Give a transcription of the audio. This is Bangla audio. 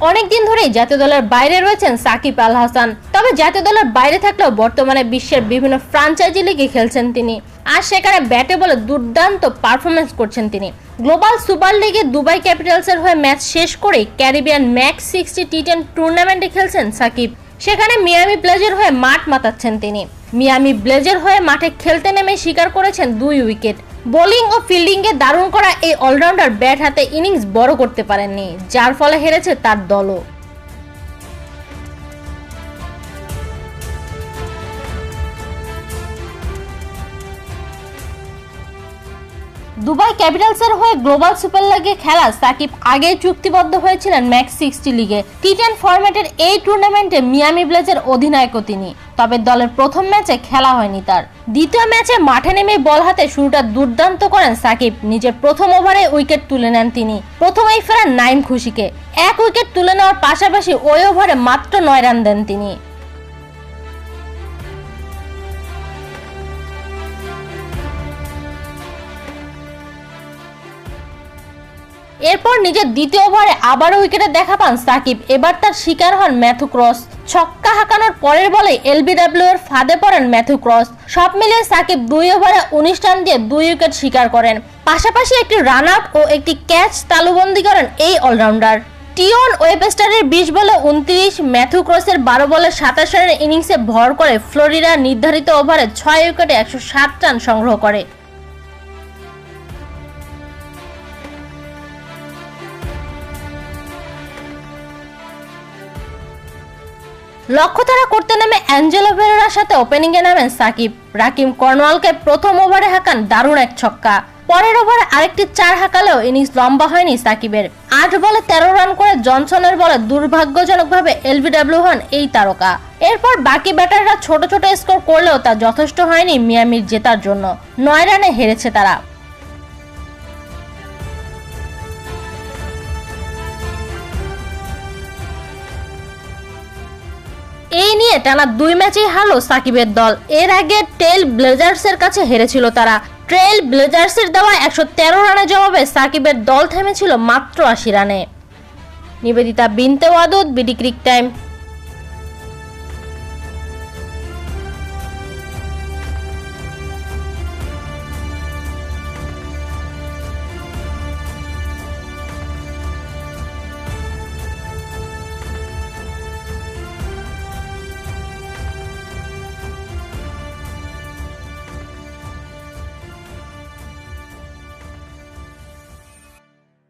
অনেকদিন ধরেই জাতীয় দলের বাইরে রয়েছেন সাকিব আল হাসান। তবে জাতীয় দলের বাইরে থাকলেও বর্তমানে বিশ্বের বিভিন্ন ফ্র্যাঞ্চাইজি লিগে খেলছেন তিনি, আর সেখানে ব্যাটে বলে দুর্দান্ত পারফরমেন্স করছেন তিনি। গ্লোবাল সুপার লিগে দুবাই ক্যাপিটালসের হয়ে ম্যাচ শেষ করে ক্যারিবিয়ান ম্যাক্স 60 টি10 টুর্নামেন্টে খেলছেন সাকিব। সেখানে মিয়ামি ব্লেজের হয়ে মাঠ মাতাচ্ছেন তিনি। মিয়ামি ব্লেজের হয়ে মাঠে খেলতে নেমে শিকার করেছেন 2 উইকেট। বোলিং ও ফিল্ডিং এ দারুণ করা এই অলরাউন্ডার ব্যাট হাতে ইনিংস বড় করতে পারেননি, যার ফলে হেরেছে তার দলও। দুবাই ক্যাপিটালসের হয়ে গ্লোবাল সুপার লিগে খেলা সাকিব আগেই চুক্তিবদ্ধ হয়েছিলেন ম্যাক্স 60 লিগে। টি10 ফরম্যাটের এই টুর্নামেন্টে মিয়ামি ব্লেজের অধিনায়কও তিনি। তবে দলের প্রথম ম্যাচে খেলা হয়নি তার। দ্বিতীয় ম্যাচে মাঠে নেমে বল হাতে শুরুটা দুর্দান্ত করেন সাকিব। নিজের প্রথম ওভারে উইকেট তুলে নেন তিনি। প্রথমেই ফেরান নাইম খুশিকে। 1 উইকেট তুলে নেওয়ার পাশাপাশি ওই ওভারে মাত্র 9 রান দেন তিনি। এরপর নিজের দ্বিতীয় ওভারে আবারও উইকেটে দেখা পান সাকিব। এবার তার শিকার হন ম্যাথু ক্রস। ছক্কা হাঁকানোর পরের বলে এলবিডব্লিউ এর ফাঁদে পড়েন ম্যাথু ক্রস। সব মিলিয়ে সাকিব 2 ওভারে 19 রান দিয়ে 2 উইকেট শিকার করেন। পাশাপাশি একটি রান আউট ও একটি ক্যাচ তালুবন্দী করেন এই অলরাউন্ডার। টিওন ওয়েবস্টারের 20 বলে 29, ম্যাথু ক্রসের 12 বলে 27 রানের ইনিংসে ভর করে ফ্লোরিডা নির্ধারিত ওভারে 6 উইকেটে 107 রান সংগ্রহ করে। লক্ষ্যতারা করতে নেমে অ্যাঞ্জেলো ভেরেরার সাথে ওপেনিং এ নামেন সাকিব। রাকিম কর্নওয়ালকে প্রথম ওভারে হাঁকান দারুণ এক ছক্কা। পরের ওভারে আরেকটি 4 হাঁকালেও ইনিংস লম্বা হয়নি সাকিবের। 8 বলে 13 রান করে জনসনের বলে দুর্ভাগ্যজনকভাবে এলবিডব্লিউ হন এই তারকা। এরপর বাকি ব্যাটাররা ছোট ছোট স্কোর করলেও তা যথেষ্ট হয়নি মিয়ামির জেতার জন্য। 9 রানে হেরেছে তারা। এই নিয়ে টানা 2 ম্যাচেই হারলো সাকিবের দল। এর আগে ট্রেল ব্লেজার্সের কাছে হেরেছিল তারা। ট্রেল ব্লেজার্সের দেওয়া 113 রানের জবাবে সাকিবের দল থেমেছিল মাত্র 80 রানে। নিবেদিতা বিনতে ওয়াদুদ, বিডি ক্রিক টাইম।